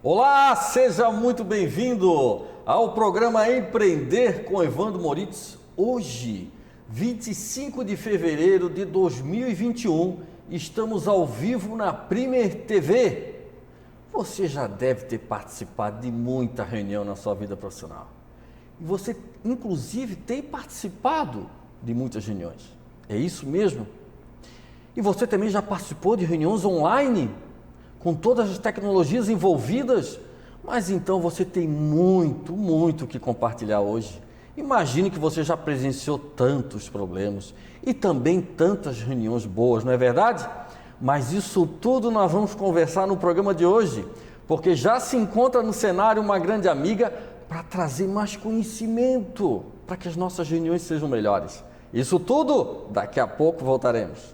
Olá, seja muito bem-vindo ao programa Empreender com Evandro Moritz. Hoje, 25 de fevereiro de 2021, estamos ao vivo na Premier TV. Você já deve ter participado de muita reunião na sua vida profissional. E você, inclusive, tem participado de muitas reuniões. É isso mesmo? E você também já participou de reuniões online, com todas as tecnologias envolvidas? Mas então você tem muito o que compartilhar hoje. Imagine que você já presenciou tantos problemas e também tantas reuniões boas, não é verdade? Mas isso tudo nós vamos conversar no programa de hoje, porque já se encontra no cenário uma grande amiga para trazer mais conhecimento, para que as nossas reuniões sejam melhores. Isso tudo, daqui a pouco voltaremos.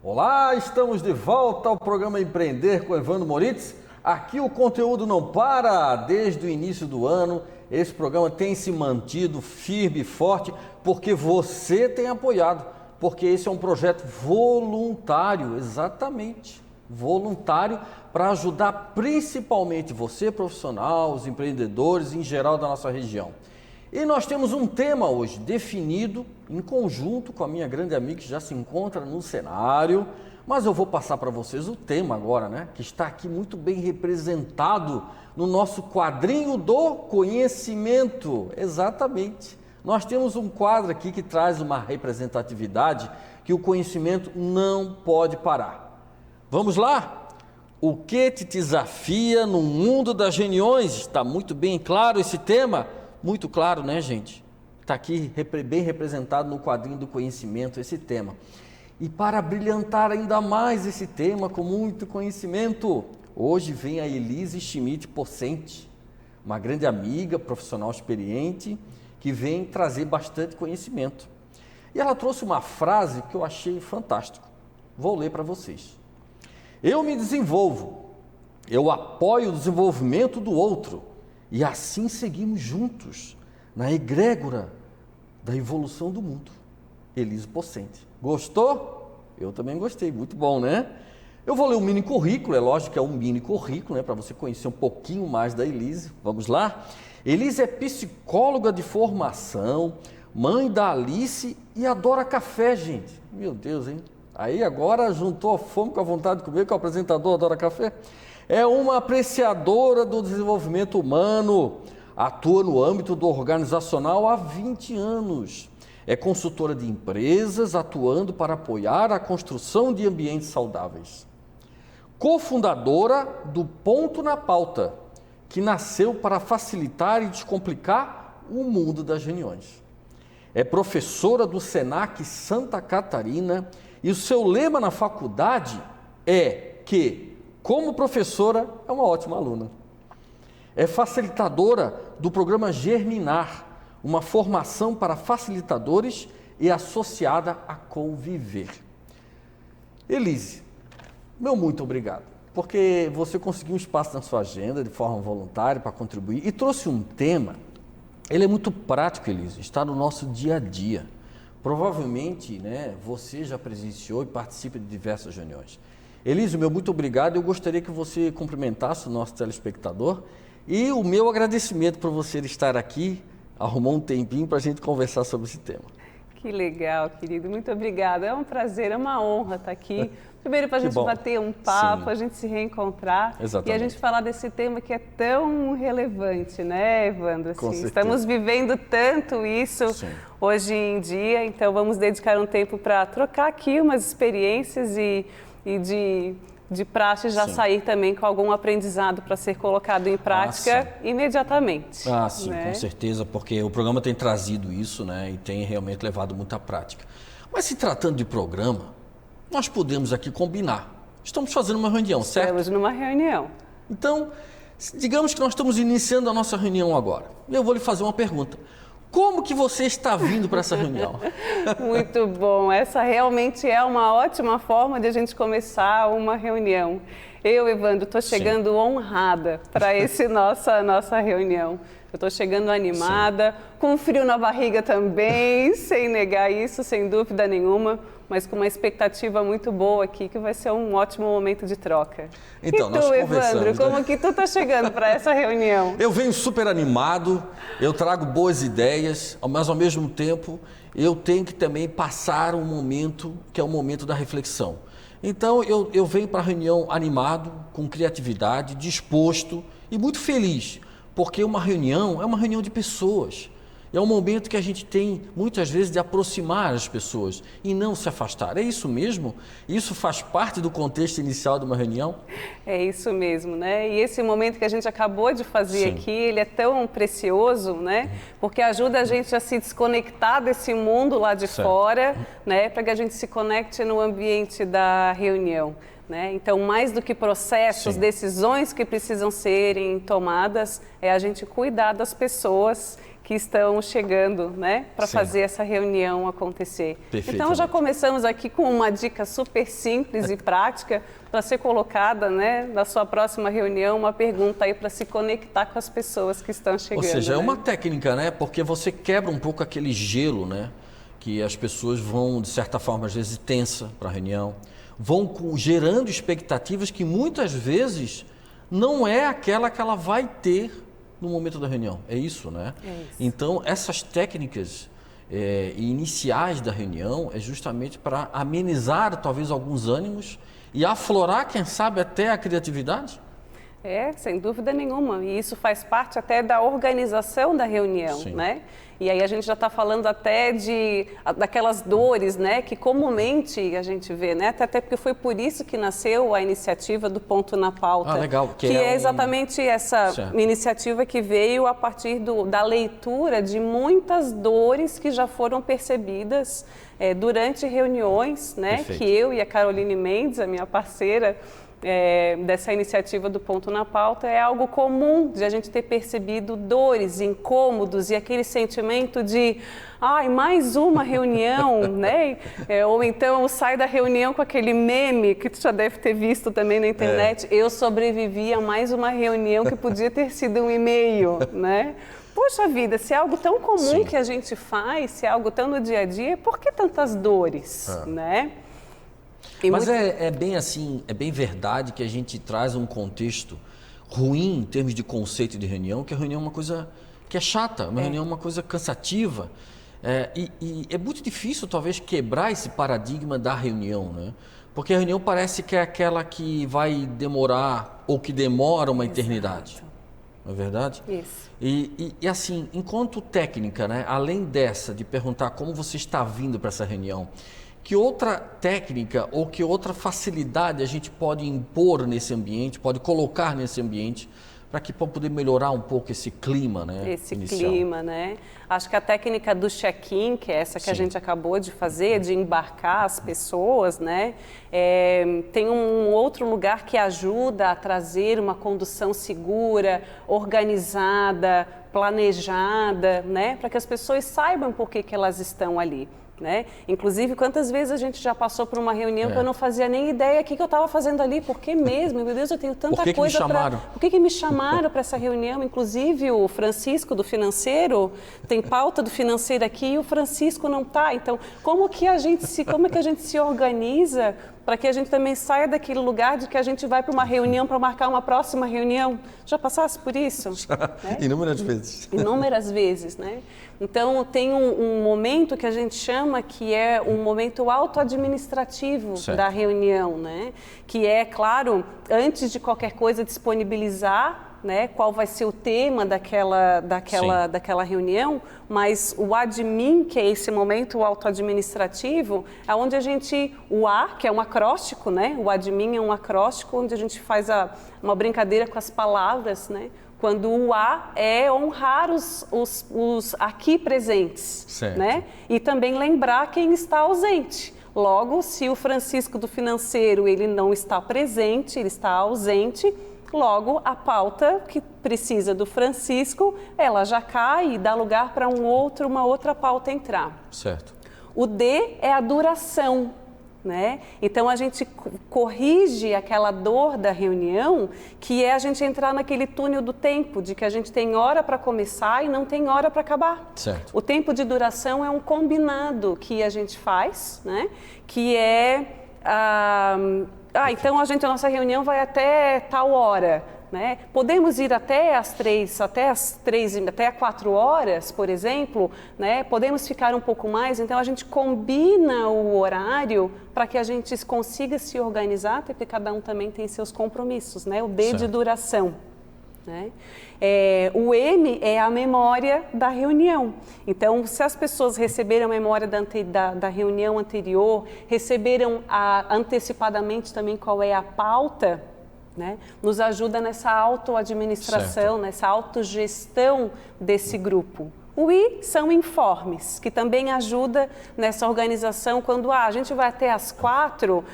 Olá, estamos de volta ao programa Empreender com Evandro Moritz. Aqui o conteúdo não para. Desde o início do ano, esse programa tem se mantido firme e forte, porque você tem apoiado, porque esse é um projeto voluntário, exatamente, voluntário, para ajudar principalmente você, profissional, os empreendedores em geral da nossa região. E nós temos um tema hoje definido em conjunto com a minha grande amiga que já se encontra no cenário, mas eu vou passar para vocês o tema agora, né? Que está aqui muito bem representado no nosso quadrinho do conhecimento. Exatamente. Nós temos um quadro aqui que traz uma representatividade que o conhecimento não pode parar. Vamos lá? O que te desafia no mundo das reuniões? Está muito bem claro esse tema? Muito claro, né, gente? Está aqui bem representado no quadrinho do conhecimento esse tema. E para brilhantar ainda mais esse tema com muito conhecimento, hoje vem a Elise Schmidt Possente, uma grande amiga, profissional experiente, que vem trazer bastante conhecimento. E ela trouxe uma frase que eu achei fantástica. Vou ler para vocês. Eu me desenvolvo, eu apoio o desenvolvimento do outro, e assim seguimos juntos, na egrégora da evolução do mundo. Elise Possente. Gostou? Eu também gostei, muito bom, né? Eu vou ler um mini currículo, é lógico que é um mini currículo, né? Para você conhecer um pouquinho mais da Elise. Vamos lá? Elise é psicóloga de formação, mãe da Alice e adora café, gente. Meu Deus, hein? Aí agora juntou a fome com a vontade de comer, que o apresentador adora café. É uma apreciadora do desenvolvimento humano, atua no âmbito do organizacional há 20 anos. É consultora de empresas, atuando para apoiar a construção de ambientes saudáveis. Cofundadora do Ponto na Pauta, que nasceu para facilitar e descomplicar o mundo das reuniões. É professora do Senac Santa Catarina e o seu lema na faculdade é que, como professora, é uma ótima aluna. É facilitadora do programa Germinar, uma formação para facilitadores e associada a Conviver. Elise, meu muito obrigado, porque você conseguiu um espaço na sua agenda de forma voluntária para contribuir e trouxe um tema, ele é muito prático, Elise, está no nosso dia a dia. Provavelmente, né, você já presenciou e participa de diversas reuniões. Elise, meu muito obrigado. Eu gostaria que você cumprimentasse o nosso telespectador e o meu agradecimento por você estar aqui, arrumou um tempinho para a gente conversar sobre esse tema. Que legal, querido. Muito obrigada. É um prazer, é uma honra estar aqui. Primeiro para a gente bater um papo, a gente se reencontrar. Exatamente. E a gente falar desse tema que é tão relevante, né, Evandro? Assim, estamos vivendo tanto isso hoje em dia, então vamos dedicar um tempo para trocar aqui umas experiências e de praxe já sair também com algum aprendizado para ser colocado em prática imediatamente. Sim, né? Com certeza, porque o programa tem trazido isso, né, e tem realmente levado muita prática. Mas se tratando de programa, nós podemos aqui combinar. Estamos fazendo uma reunião, certo? Estamos numa reunião. Então, digamos que nós estamos iniciando a nossa reunião agora. Eu vou lhe fazer uma pergunta. Como que você está vindo para essa reunião? Muito bom, essa realmente é uma ótima forma de a gente começar uma reunião. Eu, Evandro, estou chegando honrada para nossa reunião. Eu estou chegando animada, com frio na barriga também, sem negar isso, sem dúvida nenhuma, mas com uma expectativa muito boa aqui, que vai ser um ótimo momento de troca. Então, e tu, Evandro, como que tu está chegando para essa reunião? Eu venho super animado, eu trago boas ideias, mas ao mesmo tempo eu tenho que também passar um momento que é o momento da reflexão. Então eu venho para a reunião animado, com criatividade, disposto e muito feliz, porque uma reunião é uma reunião de pessoas. É um momento que a gente tem, muitas vezes, de aproximar as pessoas e não se afastar. É isso mesmo? Isso faz parte do contexto inicial de uma reunião? É isso mesmo, né? E esse momento que a gente acabou de fazer aqui, ele é tão precioso, né? Porque ajuda a gente a se desconectar desse mundo lá de fora, né? Para que a gente se conecte no ambiente da reunião. Né? Então, mais do que processos, decisões que precisam serem tomadas, é a gente cuidar das pessoas que estão chegando, né, para fazer essa reunião acontecer. Então, já começamos aqui com uma dica super simples e prática para ser colocada, né, na sua próxima reunião, uma pergunta aí para se conectar com as pessoas que estão chegando. Ou seja, é uma técnica, né, porque você quebra um pouco aquele gelo, né, que as pessoas vão, de certa forma, às vezes tensa para a reunião, vão gerando expectativas que muitas vezes não é aquela que ela vai ter no momento da reunião. É isso, né? É isso. Então, essas técnicas iniciais da reunião é justamente para amenizar talvez alguns ânimos e aflorar, quem sabe, até a criatividade. Sem dúvida nenhuma. E isso faz parte até da organização da reunião, né? E aí a gente já está falando até daquelas dores, né, que comumente a gente vê, né? Até porque foi por isso que nasceu a iniciativa do Ponto na Pauta. Ah, legal. Que é exatamente essa iniciativa que veio a partir da leitura de muitas dores que já foram percebidas durante reuniões, né? Perfeito. Que eu e a Caroline Mendes, a minha parceira, dessa iniciativa do Ponto na Pauta, é algo comum de a gente ter percebido dores, incômodos e aquele sentimento de mais uma reunião, né? Ou então sai da reunião com aquele meme que tu já deve ter visto também na internet, eu sobrevivi a mais uma reunião que podia ter sido um e-mail, né? Poxa vida, se é algo tão comum que a gente faz, se é algo tão no dia a dia, por que tantas dores, né? Mas é bem assim, é bem verdade que a gente traz um contexto ruim em termos de conceito de reunião, que a reunião é uma coisa que é chata, uma reunião é uma coisa cansativa. E é muito difícil, talvez, quebrar esse paradigma da reunião, né? Porque a reunião parece que é aquela que vai demorar ou que demora uma eternidade. Não é verdade? Isso. E assim, enquanto técnica, né, além dessa, de perguntar como você está vindo para essa reunião, que outra técnica ou que outra facilidade a gente pode impor nesse ambiente, pode colocar nesse ambiente, para poder melhorar um pouco esse clima, né? Esse clima, né? Acho que a técnica do check-in, que é essa que a gente acabou de fazer, de embarcar as pessoas, né? Tem um outro lugar que ajuda a trazer uma condução segura, organizada, planejada, né? Para que as pessoas saibam por que elas estão ali. Né? Inclusive, quantas vezes a gente já passou por uma reunião que eu não fazia nem ideia o que eu estava fazendo ali, por que mesmo? Meu Deus, eu tenho tanta coisa para... Por que me chamaram para essa reunião? Inclusive, o Francisco do Financeiro, tem pauta do Financeiro aqui e o Francisco não está. Então, como é que a gente se organiza para que a gente também saia daquele lugar de que a gente vai para uma reunião para marcar uma próxima reunião? Já passasse por isso? Né? Inúmeras vezes. Inúmeras vezes, né? Então, tem um momento que a gente chama que é um momento auto-administrativo da reunião, né? Que é, claro, antes de qualquer coisa, disponibilizar, né, qual vai ser o tema daquela reunião, mas o admin, que é esse momento auto-administrativo, é onde a gente, o A, que é um acróstico, né? O admin é um acróstico onde a gente faz uma brincadeira com as palavras, né? Quando o A é honrar os aqui presentes, né? E também lembrar quem está ausente. Logo, se o Francisco do Financeiro ele não está presente, ele está ausente, logo a pauta que precisa do Francisco, ela já cai e dá lugar para uma outra pauta entrar. Certo. O D é a duração, né? Então a gente corrige aquela dor da reunião, que é a gente entrar naquele túnel do tempo, de que a gente tem hora para começar e não tem hora para acabar. Certo. O tempo de duração é um combinado que a gente faz, né? Que é então a nossa reunião vai até tal hora. Né? Podemos ir até às 4 horas, por exemplo, né? Podemos ficar um pouco mais, então a gente combina o horário para que a gente consiga se organizar, até porque cada um também tem seus compromissos, né? O D de duração. Né? O M é a memória da reunião. Então, se as pessoas receberam a memória da reunião anterior, receberam antecipadamente também qual é a pauta, né? Nos ajuda nessa auto-administração, nessa autogestão desse grupo. O I são informes, que também ajuda nessa organização quando a gente vai até às 4,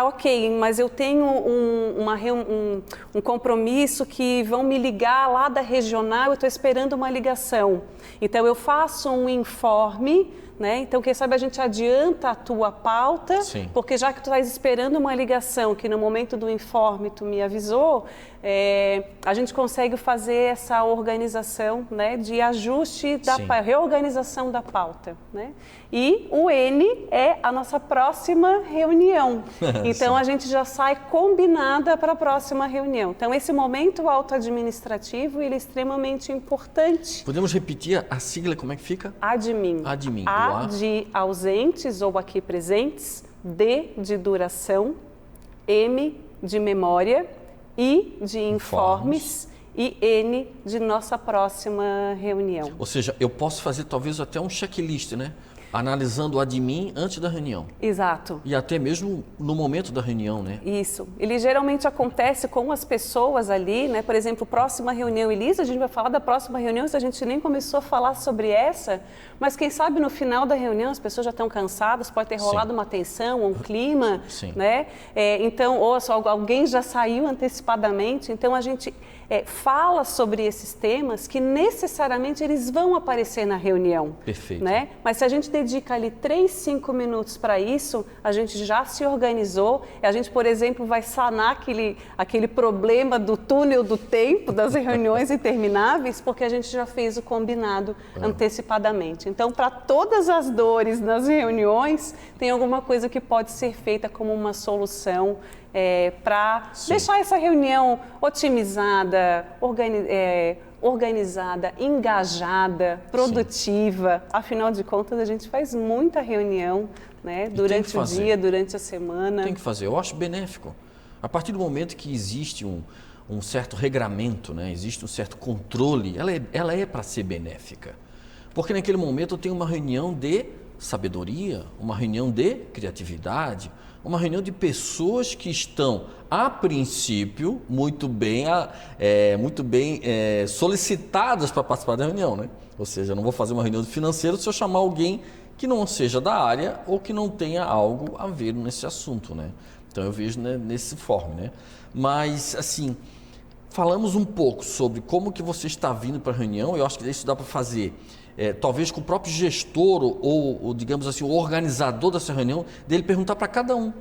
ok, mas eu tenho um compromisso que vão me ligar lá da regional, eu estou esperando uma ligação. Então eu faço um informe, né? Então, quem sabe a gente adianta a tua pauta, porque já que tu estás esperando uma ligação, que no momento do informe tu me avisou, a gente consegue fazer essa organização, né, de ajuste, reorganização da pauta. Né? E o N é a nossa próxima reunião. Então, a gente já sai combinada para a próxima reunião. Então, esse momento auto-administrativo, ele é extremamente importante. Podemos repetir a sigla, como é que fica? ADMIN. ADMIN. A de ausentes ou aqui presentes, D de duração, M de memória, I de informes e N de nossa próxima reunião. Ou seja, eu posso fazer talvez até um checklist, né? Analisando o admin antes da reunião. Exato. E até mesmo no momento da reunião, né? Isso. Ele geralmente acontece com as pessoas ali, né? Por exemplo, próxima reunião, Elisa, a gente vai falar da próxima reunião, se a gente nem começou a falar sobre essa, mas quem sabe no final da reunião as pessoas já estão cansadas, pode ter rolado uma tensão, um clima, né? Então, ou só alguém já saiu antecipadamente, então a gente fala sobre esses temas que necessariamente eles vão aparecer na reunião. Perfeito. Né? Mas se a gente dedica ali 3, 5 minutos para isso, a gente já se organizou, a gente, por exemplo, vai sanar aquele problema do túnel do tempo, das reuniões intermináveis, porque a gente já fez o combinado antecipadamente. Então, para todas as dores nas reuniões, tem alguma coisa que pode ser feita como uma solução para deixar essa reunião otimizada, organizada, engajada, produtiva. Afinal de contas, a gente faz muita reunião, né, durante o dia, durante a semana. Tem que fazer. Eu acho benéfico. A partir do momento que existe um certo regramento, né, existe um certo controle, ela é para ser benéfica. Porque naquele momento eu tenho uma reunião de sabedoria, uma reunião de criatividade, uma reunião de pessoas que estão, a princípio, muito bem solicitadas para participar da reunião, né? Ou seja, eu não vou fazer uma reunião de financeiro se eu chamar alguém que não seja da área ou que não tenha algo a ver nesse assunto, né? Então eu vejo, né, nesse forma, né? Mas, assim, falamos um pouco sobre como que você está vindo para a reunião. Eu acho que isso dá para fazer talvez com o próprio gestor ou, digamos assim, o organizador dessa reunião, dele perguntar para cada um.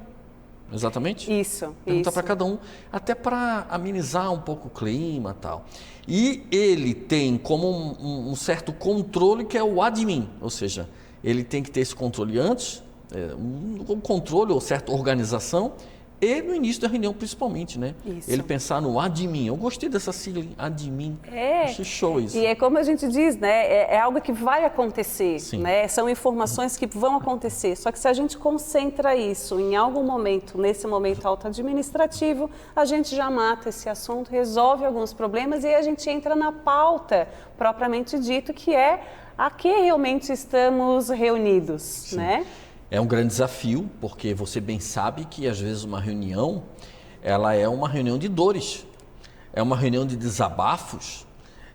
Exatamente? Isso. Perguntar para cada um, até para amenizar um pouco o clima e tal. E ele tem como um certo controle que é o admin, ou seja, ele tem que ter esse controle antes, um controle ou certa organização, e no início da reunião, principalmente, né? Isso. Ele pensar no admin. Eu gostei dessa sigla, admin. Achei show isso. E é como a gente diz, né? É algo que vai acontecer, né? São informações que vão acontecer. Só que se a gente concentra isso em algum momento, nesse momento auto-administrativo, a gente já mata esse assunto, resolve alguns problemas e a gente entra na pauta propriamente dito, que é a que realmente estamos reunidos, né? É um grande desafio, porque você bem sabe que às vezes uma reunião, ela é uma reunião de dores, é uma reunião de desabafos,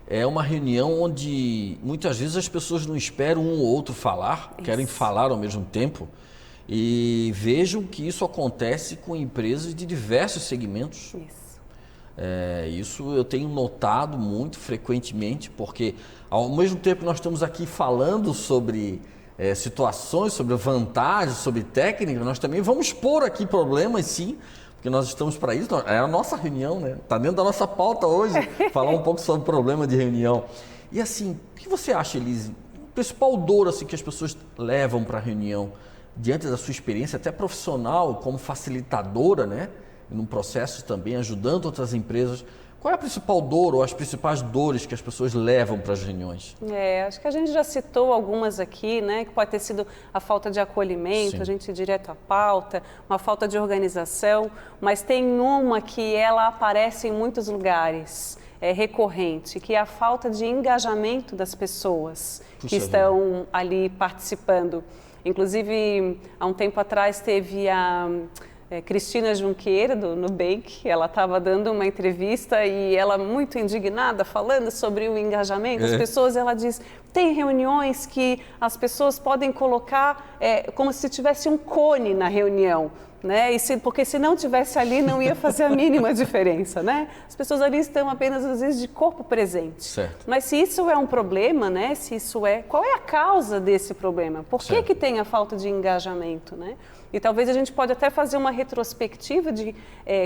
é uma reunião onde muitas vezes as pessoas não esperam um ou outro falar, querem falar ao mesmo tempo. E vejam que isso acontece com empresas de diversos segmentos. Isso eu tenho notado muito frequentemente, porque ao mesmo tempo que nós estamos aqui falando sobre situações, sobre vantagens, sobre técnicas, nós também vamos expor aqui problemas, sim, porque nós estamos para isso, é a nossa reunião, né? Está dentro da nossa pauta hoje, falar um pouco sobre problema de reunião. E assim, o que você acha, Elise? O principal dor assim, que as pessoas levam para a reunião, diante da sua experiência até profissional, como facilitadora, né? Num processo também, ajudando outras empresas, qual é a principal dor ou as principais dores que as pessoas levam para as reuniões? Acho que a gente já citou algumas aqui, né? Que pode ter sido a falta de acolhimento, sim, a gente ir direto à pauta, uma falta de organização, mas tem uma que ela aparece em muitos lugares, é recorrente, que é a falta de engajamento das pessoas que estão ali participando. Inclusive, há um tempo atrás teve a Cristina Junqueira, do Nubank, ela estava dando uma entrevista e ela muito indignada, falando sobre o engajamento. As pessoas, ela diz, tem reuniões que as pessoas podem colocar como se tivesse um cone na reunião, né? Porque se não tivesse ali, não ia fazer a mínima diferença, né? As pessoas ali estão apenas, às vezes, de corpo presente. Certo. Mas se isso é um problema, né? Qual é a causa desse problema? Por que tem a falta de engajamento, né? E talvez a gente pode até fazer uma retrospectiva de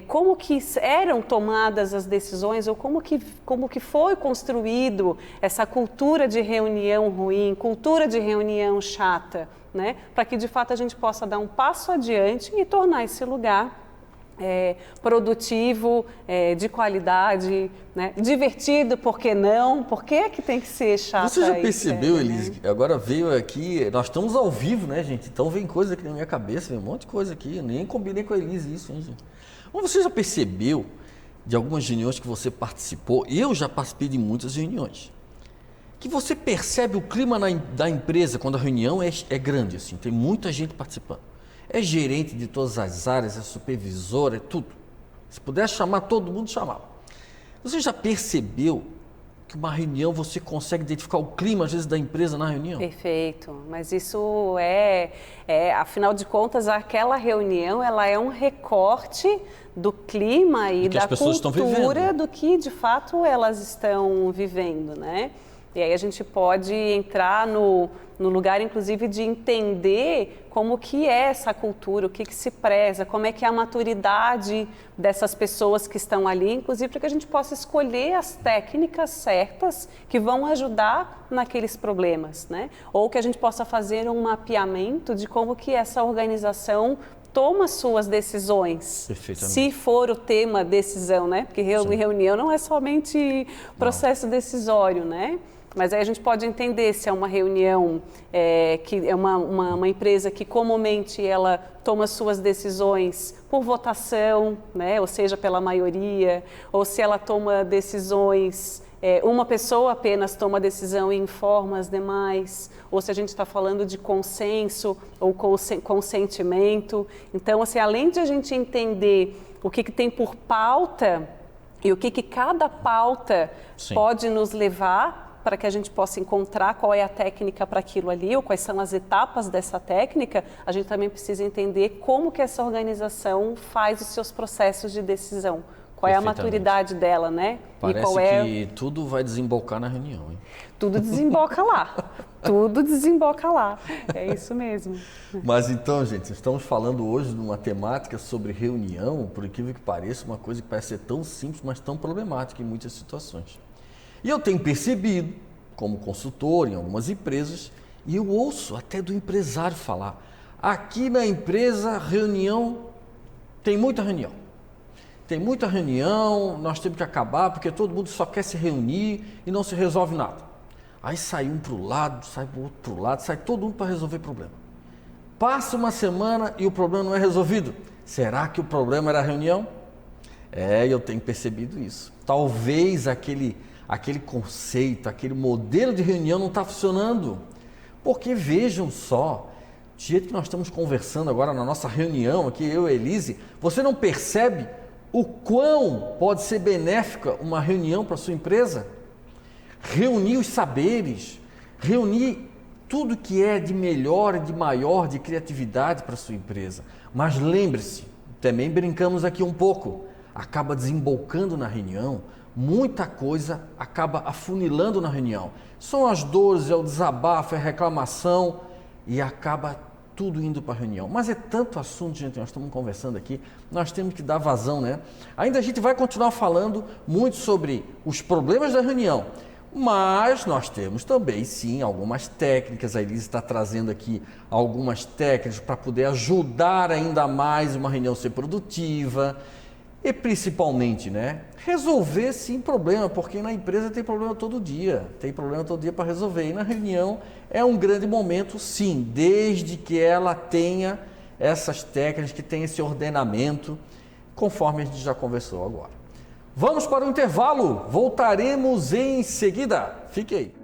como que eram tomadas as decisões ou como que foi construído essa cultura de reunião ruim, cultura de reunião chata, né? Para que de fato a gente possa dar um passo adiante e tornar esse lugar produtivo, de qualidade, né? Divertido, por que não? Por que é que tem que ser chato? Você já percebeu, Elise, né? Agora veio aqui, nós estamos ao vivo, né, gente? Então vem coisa aqui na minha cabeça, vem um monte de coisa aqui, eu nem combinei com a Elise isso, hein, gente? Mas você já percebeu de algumas reuniões que você participou, e eu já participei de muitas reuniões, que você percebe o clima da empresa quando a reunião é grande, assim, tem muita gente participando. É gerente de todas as áreas, é supervisor, é tudo. Se puder chamar todo mundo, chamava. Você já percebeu que uma reunião você consegue identificar o clima, às vezes, da empresa na reunião? Perfeito, mas isso afinal de contas, aquela reunião, ela é um recorte do clima e da cultura do que, de fato, elas estão vivendo, né? E aí a gente pode entrar no lugar, inclusive, de entender como que é essa cultura, o que se preza, como é que é a maturidade dessas pessoas que estão ali, inclusive para que a gente possa escolher as técnicas certas que vão ajudar naqueles problemas, né? Ou que a gente possa fazer um mapeamento de como que essa organização toma suas decisões, se for o tema decisão, né? Porque reunião não é somente processo decisório, né? Mas aí a gente pode entender se é uma reunião que é uma empresa que comumente ela toma suas decisões por votação, né? Ou seja, pela maioria, ou se ela toma decisões, uma pessoa apenas toma decisão e informa as demais, ou se a gente está falando de consenso ou consentimento. Então, assim, além de a gente entender o que tem por pauta e o que cada pauta pode nos levar para que a gente possa encontrar qual é a técnica para aquilo ali, ou quais são as etapas dessa técnica, a gente também precisa entender como que essa organização faz os seus processos de decisão. Qual é a maturidade dela, né? Parece que tudo vai desembocar na reunião, hein? Tudo desemboca lá. Tudo desemboca lá. É isso mesmo. Mas então, gente, estamos falando hoje de uma temática sobre reunião, por incrível que pareça, uma coisa que parece ser tão simples, mas tão problemática em muitas situações. E eu tenho percebido, como consultor em algumas empresas, e eu ouço até do empresário falar, aqui na empresa, reunião, tem muita reunião. Tem muita reunião, nós temos que acabar, porque todo mundo só quer se reunir e não se resolve nada. Aí sai um para o lado, sai para o outro lado, sai todo mundo para resolver problema. Passa uma semana e o problema não é resolvido. Será que o problema era a reunião? Eu tenho percebido isso. Talvez aquele conceito, aquele modelo de reunião não está funcionando. Porque vejam só, do jeito que nós estamos conversando agora na nossa reunião aqui, eu e a Elise, você não percebe o quão pode ser benéfica uma reunião para a sua empresa? Reunir os saberes, reunir tudo que é de melhor e de maior, de criatividade para a sua empresa. Mas lembre-se, também brincamos aqui um pouco, acaba desembocando na reunião, muita coisa acaba afunilando na reunião. São as dores, é o desabafo, é a reclamação, e acaba tudo indo para a reunião. Mas é tanto assunto, gente, nós estamos conversando aqui, nós temos que dar vazão, né? Ainda a gente vai continuar falando muito sobre os problemas da reunião, mas nós temos também, sim, algumas técnicas. A Elise está trazendo aqui algumas técnicas para poder ajudar ainda mais uma reunião a ser produtiva e principalmente, né, resolver sim problema, porque na empresa tem problema todo dia para resolver, e na reunião é um grande momento, sim, desde que ela tenha essas técnicas, que tenha esse ordenamento, conforme a gente já conversou agora. Vamos para o intervalo, voltaremos em seguida. Fique aí.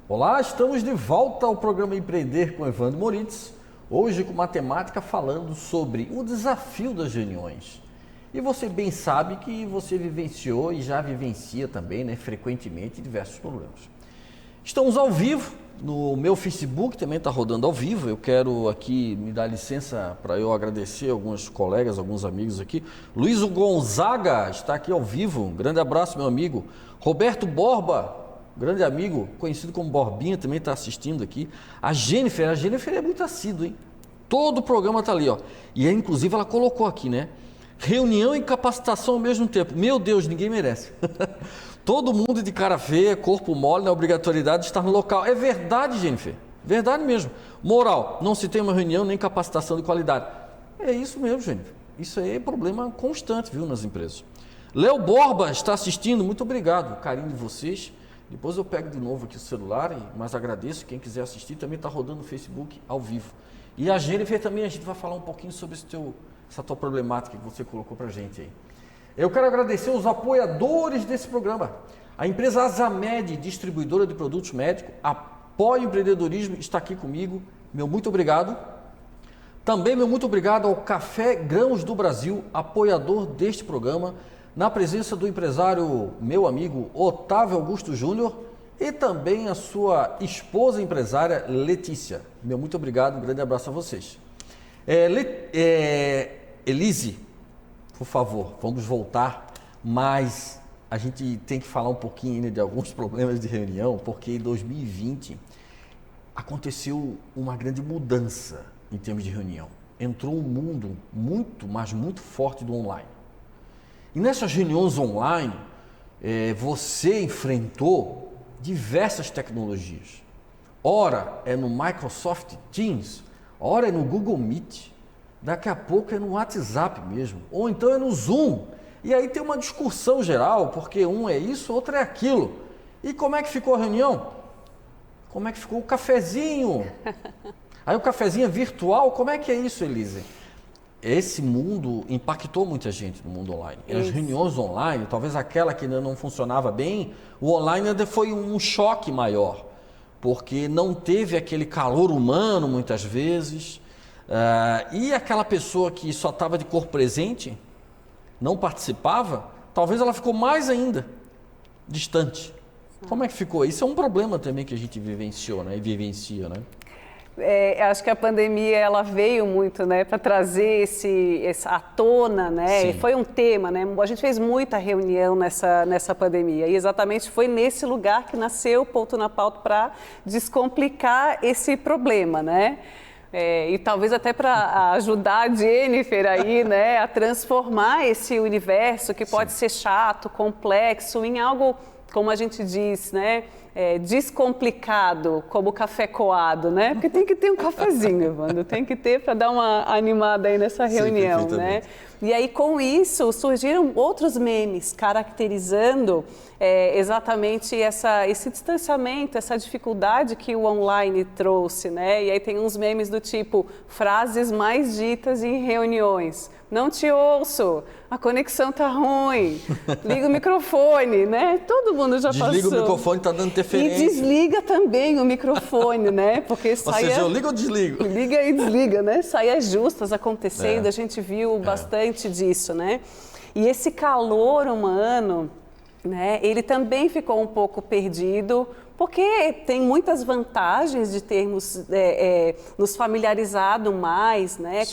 Olá, estamos de volta ao programa Empreender com Evandro Moritz, hoje com matemática falando sobre o desafio das reuniões. E você bem sabe que você vivenciou e já vivencia também, né, frequentemente, diversos problemas. Estamos ao vivo, no meu Facebook também está rodando ao vivo. Eu quero aqui me dar licença para eu agradecer alguns colegas, alguns amigos aqui. Luiz Gonzaga está aqui ao vivo, um grande abraço, meu amigo. Roberto Borba, grande amigo, conhecido como Borbinha, também está assistindo aqui. A Jennifer é muito assídua, hein? Todo o programa está ali, ó. E inclusive ela colocou aqui, né? Reunião e capacitação ao mesmo tempo. Meu Deus, ninguém merece. Todo mundo de cara feia, corpo mole, na obrigatoriedade de estar no local. É verdade, Jennifer. Verdade mesmo. Moral, não se tem uma reunião nem capacitação de qualidade. É isso mesmo, Jennifer. Isso aí é problema constante, viu, nas empresas. Léo Borba está assistindo, muito obrigado. O carinho de vocês. Depois eu pego de novo aqui o celular, mas agradeço. Quem quiser assistir também está rodando no Facebook ao vivo. E a Jennifer também, a gente vai falar um pouquinho sobre essa tua problemática que você colocou para a gente aí. Eu quero agradecer os apoiadores desse programa. A empresa Azamed, distribuidora de produtos médicos, apoia o empreendedorismo, está aqui comigo. Meu muito obrigado. Também meu muito obrigado ao Café Grãos do Brasil, apoiador deste programa, na presença do empresário, meu amigo Otávio Augusto Júnior, e também a sua esposa empresária Letícia. Meu muito obrigado, um grande abraço a vocês. Elise, por favor, vamos voltar, mas a gente tem que falar um pouquinho ainda de alguns problemas de reunião, porque em 2020 aconteceu uma grande mudança em termos de reunião. Entrou um mundo muito, mas muito forte do online. E nessas reuniões online, você enfrentou diversas tecnologias. Ora é no Microsoft Teams, ora é no Google Meet, daqui a pouco é no WhatsApp mesmo, ou então é no Zoom. E aí tem uma discussão geral, porque um é isso, outro é aquilo. E como é que ficou a reunião? Como é que ficou o cafezinho? Aí o cafezinho é virtual, como é que é isso, Elise? Esse mundo impactou muita gente no mundo online. E as reuniões online, talvez aquela que ainda não funcionava bem, o online ainda foi um choque maior, porque não teve aquele calor humano muitas vezes, e aquela pessoa que só estava de corpo presente, não participava, talvez ela ficou mais ainda distante. Como é que ficou? Isso é um problema também que a gente vivenciou, né? E vivencia, né? Acho que a pandemia ela veio muito, né, para trazer essa à tona, né? E foi um tema, né? A gente fez muita reunião nessa pandemia e exatamente foi nesse lugar que nasceu o Ponto na Pauta para descomplicar esse problema, né? E talvez até para ajudar a Jennifer aí, né, a transformar esse universo que pode ser chato, complexo, em algo, como a gente diz, né, descomplicado, como o café coado, né? Porque tem que ter um cafezinho, Evandro, tem que ter para dar uma animada aí nessa reunião, né? E aí, com isso, surgiram outros memes caracterizando exatamente esse distanciamento, essa dificuldade que o online trouxe, né? E aí tem uns memes do tipo, frases mais ditas em reuniões. Não te ouço, a conexão tá ruim, liga o microfone, né? Todo mundo já passou. Desliga o microfone, tá dando interferência. E desliga também o microfone, né? Porque saia... Ou seja, eu ligo ou desligo? Liga e desliga, né? Saias justas acontecendo, a gente viu bastante disso, né? E esse calor humano, né? Ele também ficou um pouco perdido, porque tem muitas vantagens de termos nos familiarizado mais, né,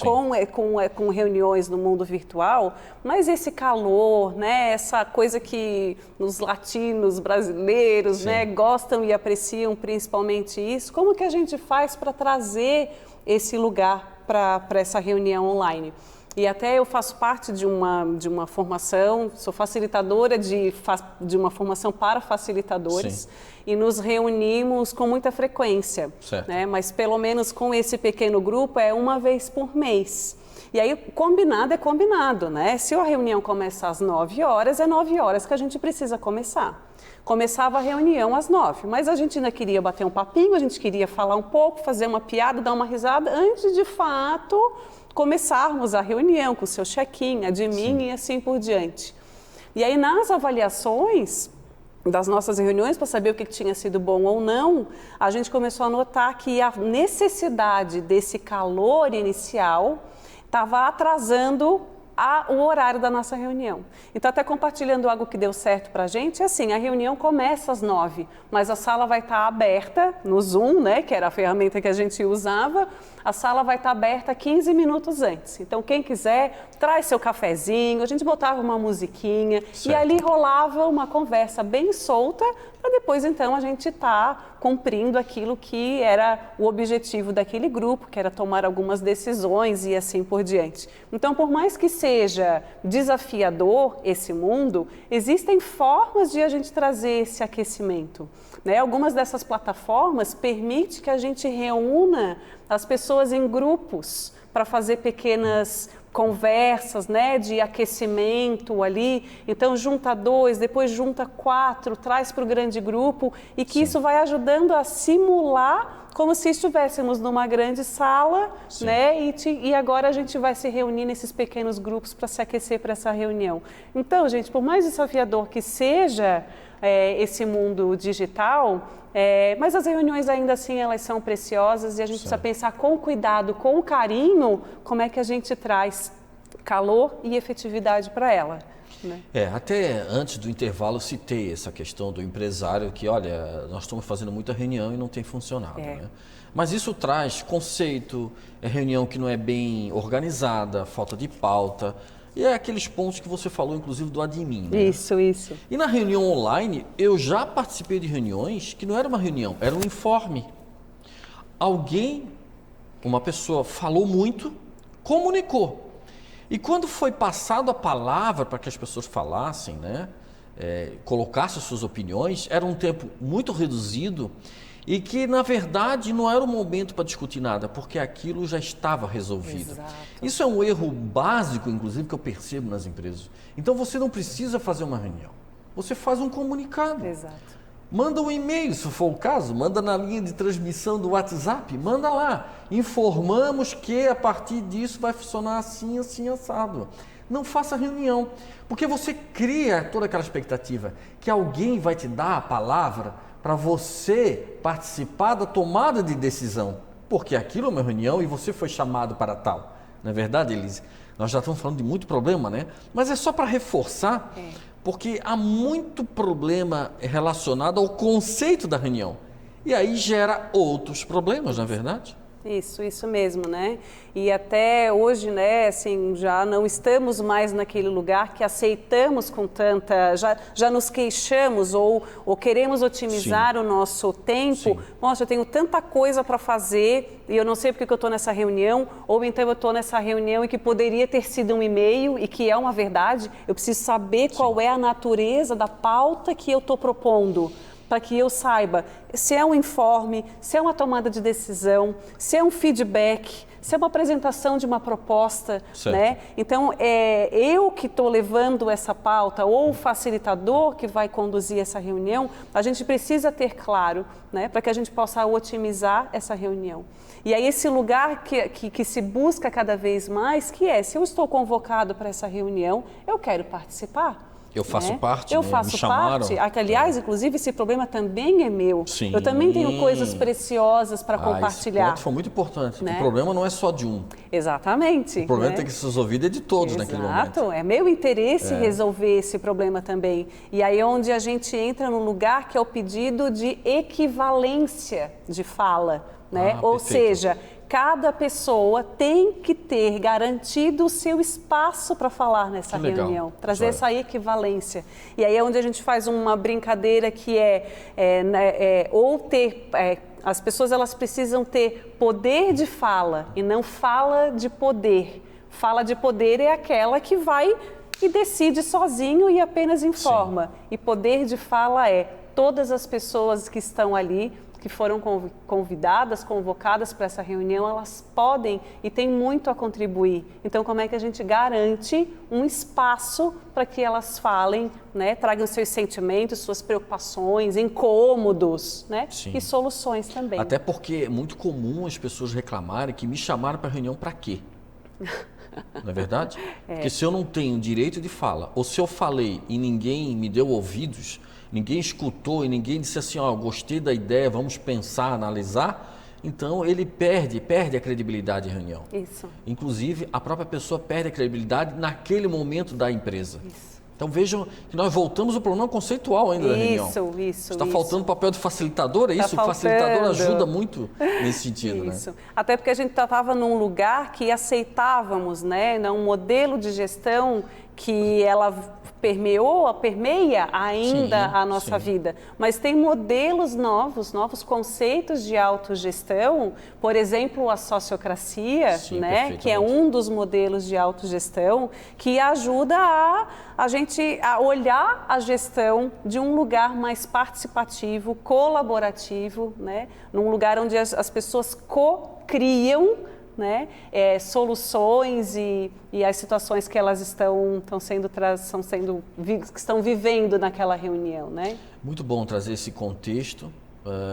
com reuniões no mundo virtual, mas esse calor, né, essa coisa que os latinos brasileiros, né, gostam e apreciam principalmente isso, como que a gente faz para trazer esse lugar para essa reunião online? E até eu faço parte de uma formação, sou facilitadora de uma formação para facilitadores e nos reunimos com muita frequência, né? Mas pelo menos com esse pequeno grupo é uma vez por mês. E aí combinado é combinado, né? Se a reunião começa às 9 horas, é 9 horas que a gente precisa começar. Começava a reunião às 9, mas a gente ainda queria bater um papinho, a gente queria falar um pouco, fazer uma piada, dar uma risada, antes de fato começarmos a reunião com o seu check-in, admin e assim por diante. E aí nas avaliações das nossas reuniões, para saber o que tinha sido bom ou não, a gente começou a notar que a necessidade desse calor inicial estava atrasando o horário da nossa reunião. Então, até compartilhando algo que deu certo para a gente, é assim, a reunião começa às 9, mas a sala vai estar aberta no Zoom, né, que era a ferramenta que a gente usava, a sala vai estar aberta 15 minutos antes. Então, quem quiser, traz seu cafezinho, a gente botava uma musiquinha e ali rolava uma conversa bem solta para depois, então, a gente estar cumprindo aquilo que era o objetivo daquele grupo, que era tomar algumas decisões e assim por diante. Então, por mais que seja desafiador esse mundo, existem formas de a gente trazer esse aquecimento, né? Algumas dessas plataformas permitem que a gente reúna as pessoas em grupos para fazer pequenas conversas, né, de aquecimento ali. Então junta 2, depois junta 4, traz para o grande grupo e que isso vai ajudando a simular como se estivéssemos numa grande sala, né, e agora a gente vai se reunir nesses pequenos grupos para se aquecer para essa reunião. Então, gente, por mais desafiador que seja esse mundo digital, mas as reuniões ainda assim elas são preciosas e a gente precisa pensar com cuidado, com carinho, como é que a gente traz calor e efetividade para ela. Né? Até antes do intervalo eu citei essa questão do empresário que, olha, nós estamos fazendo muita reunião e não tem funcionado. Né? Mas isso traz conceito, reunião que não é bem organizada, falta de pauta. E é aqueles pontos que você falou, inclusive, do admin. Né? Isso. E na reunião online, eu já participei de reuniões que não era uma reunião, era um informe. Alguém, uma pessoa, falou muito, comunicou. E quando foi passado a palavra para que as pessoas falassem, né, colocassem suas opiniões, era um tempo muito reduzido e que, na verdade, não era o momento para discutir nada, porque aquilo já estava resolvido. Exato. Isso é um erro básico, inclusive, que eu percebo nas empresas. Então, você não precisa fazer uma reunião. Você faz um comunicado. Exato. Manda um e-mail, se for o caso, manda na linha de transmissão do WhatsApp, manda lá. Informamos que a partir disso vai funcionar assim, assim, assado. Não faça reunião, porque você cria toda aquela expectativa que alguém vai te dar a palavra para você participar da tomada de decisão, porque aquilo é uma reunião e você foi chamado para tal. Não é verdade, Elise? Nós já estamos falando de muito problema, né? Mas é só para reforçar, porque há muito problema relacionado ao conceito da reunião. E aí gera outros problemas, não é verdade? Isso mesmo, né? E até hoje, né, assim, já não estamos mais naquele lugar que aceitamos com tanta... Já nos queixamos ou queremos otimizar o nosso tempo. Sim. Nossa, eu tenho tanta coisa para fazer e eu não sei porque que eu estou nessa reunião, ou então eu estou nessa reunião e que poderia ter sido um e-mail e que é uma verdade. Eu preciso saber qual é a natureza da pauta que eu estou propondo, para que eu saiba se é um informe, se é uma tomada de decisão, se é um feedback, se é uma apresentação de uma proposta, né? Então, eu que estou levando essa pauta ou o facilitador que vai conduzir essa reunião, a gente precisa ter claro, né, para que a gente possa otimizar essa reunião. E aí esse lugar que se busca cada vez mais, que é, se eu estou convocado para essa reunião, eu quero participar. Eu faço parte, eu né? faço Me chamaram. parte. Aliás, inclusive, esse problema também é meu. Sim. Eu também tenho coisas preciosas para compartilhar. Esse ponto foi muito importante. Né? O problema não é só de um. Exatamente. O problema tem que ser resolvido de todos naquele momento. Exato. É meu interesse resolver esse problema também. E aí é onde a gente entra num lugar que é o pedido de equivalência de fala, né? Ou seja, cada pessoa tem que ter garantido o seu espaço para falar nessa reunião, trazer essa equivalência. E aí é onde a gente faz uma brincadeira que as pessoas elas precisam ter poder de fala e não fala de poder. Fala de poder é aquela que vai e decide sozinho e apenas informa. Sim. E poder de fala é todas as pessoas que estão ali, que foram convidadas, convocadas para essa reunião, elas podem e têm muito a contribuir. Então, como é que a gente garante um espaço para que elas falem, né, tragam seus sentimentos, suas preocupações, incômodos, né, e soluções também. Até porque é muito comum as pessoas reclamarem que me chamaram para a reunião para quê? Não é verdade? Porque se eu não tenho direito de fala, ou se eu falei e ninguém me deu ouvidos, ninguém escutou e ninguém disse assim, ó, gostei da ideia, vamos pensar, analisar, então ele perde a credibilidade em reunião. Isso. Inclusive, a própria pessoa perde a credibilidade naquele momento da empresa. Isso. Então vejam que nós voltamos ao problema conceitual ainda da reunião. Isso. Está faltando o papel de facilitador, é isso? O facilitador ajuda muito nesse sentido, né? Até porque a gente estava num lugar que aceitávamos, né, um modelo de gestão que ela permeia ainda a nossa vida. Mas tem modelos novos conceitos de autogestão, por exemplo, a sociocracia, né, que é um dos modelos de autogestão, que ajuda a gente a olhar a gestão de um lugar mais participativo, colaborativo, né, num lugar onde as pessoas co-criam, né, soluções e as situações que elas estão vivendo naquela reunião, né? Muito bom trazer esse contexto,